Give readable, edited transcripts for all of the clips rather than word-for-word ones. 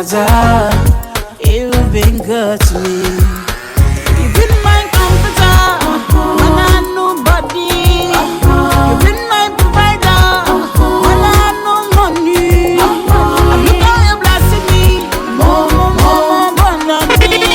Father, you've been good to me. You've been my comforter when I had nobody. You've been my provider when I had no money. And look how you're blessing me. More abundantly.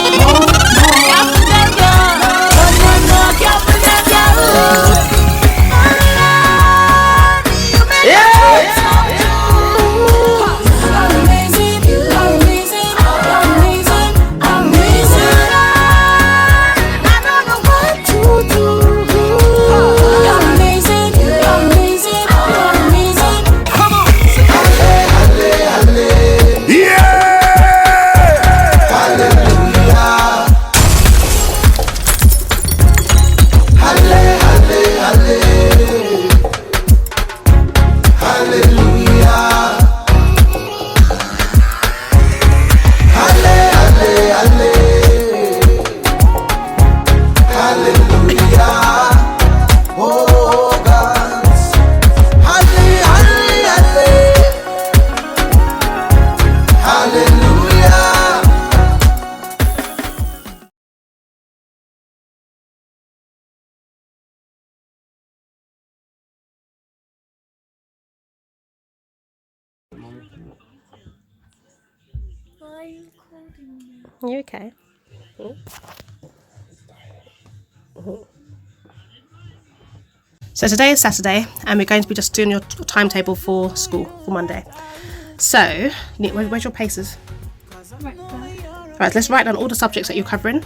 Are you okay? So today is Saturday and we're going to be just doing your timetable for school for Monday. So, where's your papers? Right there. Right, let's write down all the subjects that you're covering.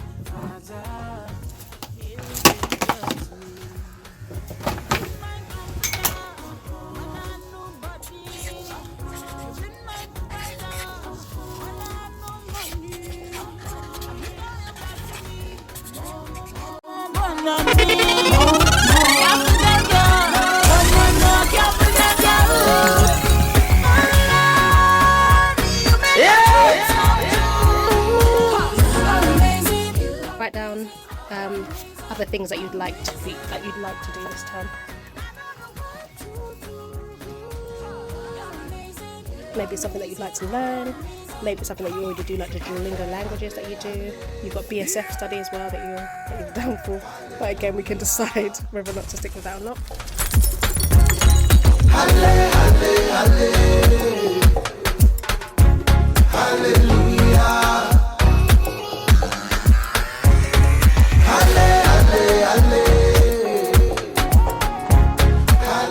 Write down other things that you'd like to do this term. Maybe something that you'd like to learn. Maybe something that you already do, like the Duolingo languages that you do. You've got BSF study as well that you're down for. But again, we can decide whether or not to stick with that or not.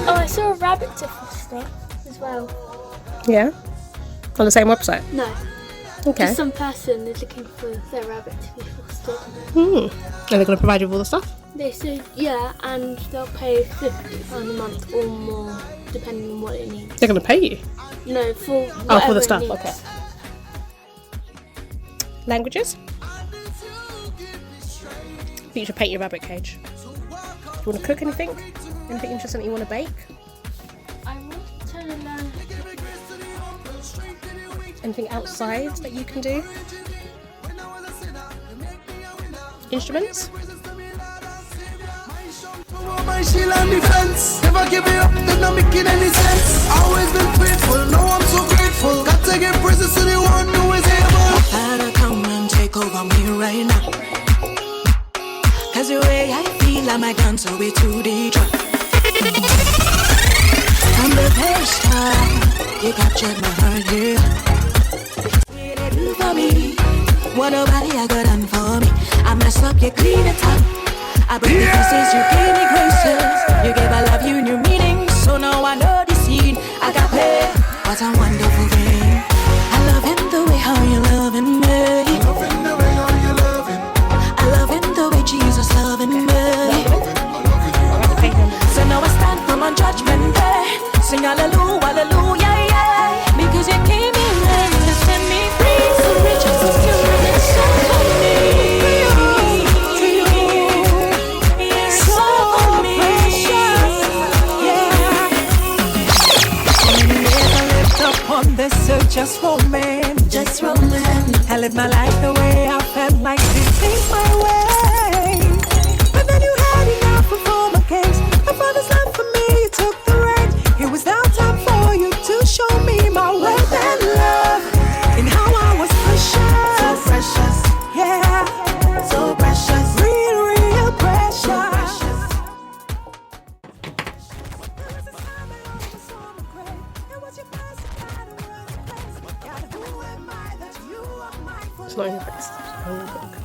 Oh, I saw a rabbit to foster as well. Yeah? On the same website? No. Okay. Just some person is looking for their rabbit to be fostered. Are they going to provide you with all the stuff? They said, yeah, and they'll pay £50 a month or more, depending on what it needs. They're going to pay you? No, for whatever for the it stuff, needs. okay. Languages? I think you should paint your rabbit cage. Do you want to cook anything? Anything interesting that you want to bake? I want to learn. Anything outside that you can do? Instruments? My shield and defense, never give it up, they're not making any sense. Always been faithful, now I'm so grateful. Got to give praises to the one who is able. Gotta come and take over me right now. Cause the way I feel, I might answer it to the track. From the first time, you captured my heart, yeah. Really do for me, what nobody I got done for me. I mess up, you clean it up. I break the pieces, you gave me graces. You gave I love you new meaning. So now I know the scene. I got paid. What a wonderful thing. I love in the way how you loving me. I love in the way how you loving. I love in the way Jesus loving me. So now I stand from on judgment day. Sing hallelujah, hallelujah, yeah. Because you came in to set me free. So riches is still running so for me. On this search just for man, I live my life the way I felt like this ain't my way. But then you had enough of all my case. My father's love for me, you took the reins. It was now time for you to show me my worth and love, and how I was It's not in your face. It's on your book.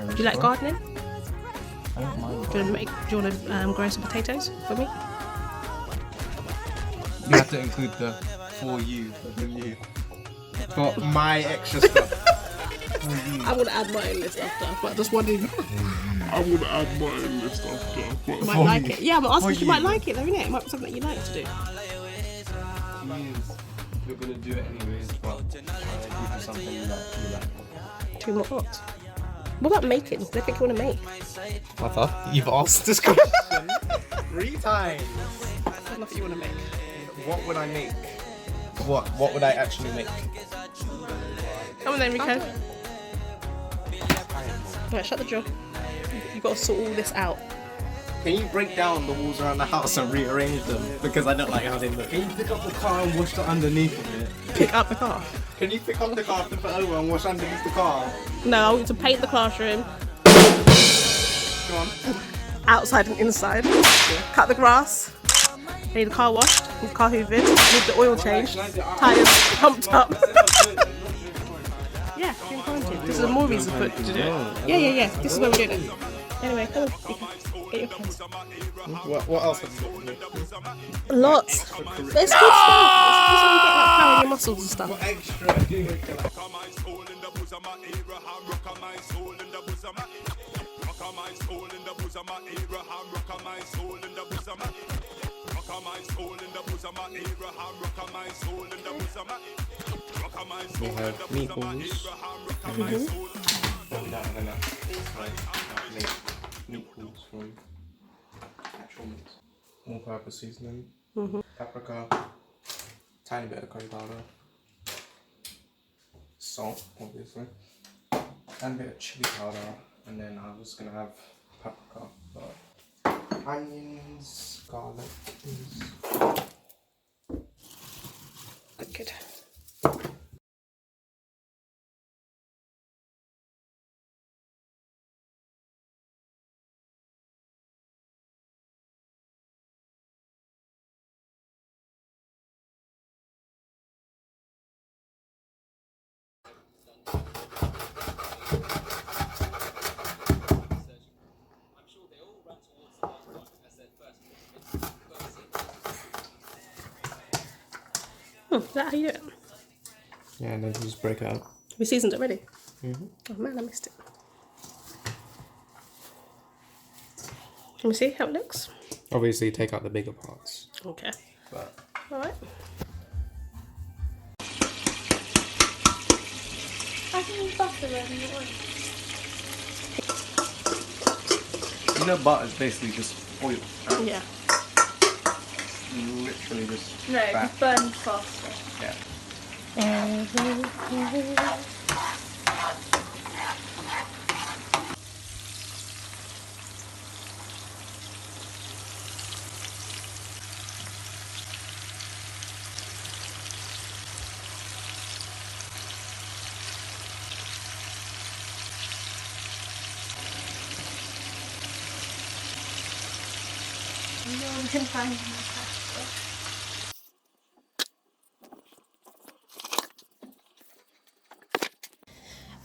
Do you like gardening? I don't mind. Do you want to grow some potatoes for me? You have to include the for you, for you. For my extra stuff. I would add my own list after, but just wondering. I would add my own list after. But You might like it. Yeah, I'm asking if you might like it though, innit? It might be something that you like to do. You're gonna do it anyways, but give you something that you like. 2 more what? What about making? What do you think you want to make? Mother, you've asked this question 3 times. What nothing you want to make? What would I make? What would I actually make? Come on then, Rico. Alright, shut the door. You've got to sort all this out. Can you break down the walls around the house and rearrange them? Because I don't like how they look. Can you pick up the car and wash the underneath of it? Pick up the car. Can you pick up the car, flip it over and wash underneath the car? No, I want you to paint the classroom. Go on. Outside and inside. Cut the grass. I need the car washed. I need the car hoovered. I need the oil changed. Tyres pumped up. Yeah, in quarantine. This is a more reason to do it. Yeah. This is where we're doing it. Anyway, come on. Get your clothes. What else have you got? Lots. But it's good stuff. This is when you get like power in your muscles and stuff. What extra? We have meatballs. We don't have enough. Meatballs from actual meat. All-purpose seasoning. Paprika. Tiny bit of curry powder. Salt, obviously. And a bit of chili powder. And then I was gonna have paprika, but onions, garlic is Good. Is that how you do it? yeah, and then just break it up. We seasoned it already? Oh man, I missed it. Can we see how it looks? Obviously, take out the bigger parts. Okay. But Alright. I can use butter in the oil. you know, butter is basically just oil. Yeah. Literally just No, fat. it burns faster. Yeah. No one can find my pasta.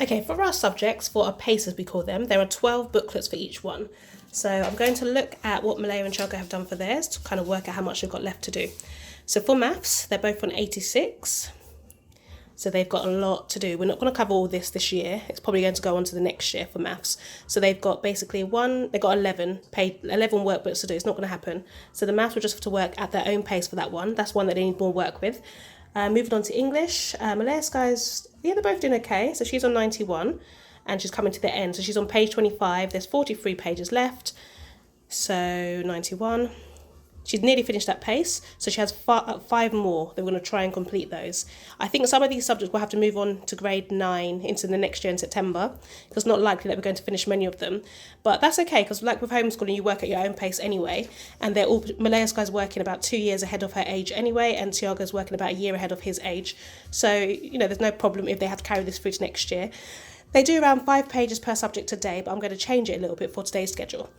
Okay, for our subjects, for our PACE as we call them, there are 12 booklets for each one. So I'm going to look at what Malaya and Choco have done for theirs to kind of work out how much they've got left to do. So for maths, they're both on 86. So they've got a lot to do. We're not going to cover all this year. It's probably going to go on to the next year for maths. So they've got basically they've got 11 workbooks to do. It's not going to happen. So the maths will just have to work at their own pace for that one. That's one that they need more work with. Moving on to English, Malaya's guys, yeah, they're both doing okay. So she's on 91 and she's coming to the end. So she's on page 25. There's 43 pages left. So 91. She's nearly finished that pace, so she has 5 more. They're going to try and complete those. I think some of these subjects will have to move on to grade 9 into the next year in September, because it's not likely that we're going to finish many of them. But that's okay, because like with homeschooling, you work at your own pace anyway, and they're all, Malaya's guys working about 2 years ahead of her age anyway, and Tiago's working about a year ahead of his age. So, you know, there's no problem if they have to carry this through to next year. They do around 5 pages per subject today, but I'm going to change it a little bit for today's schedule.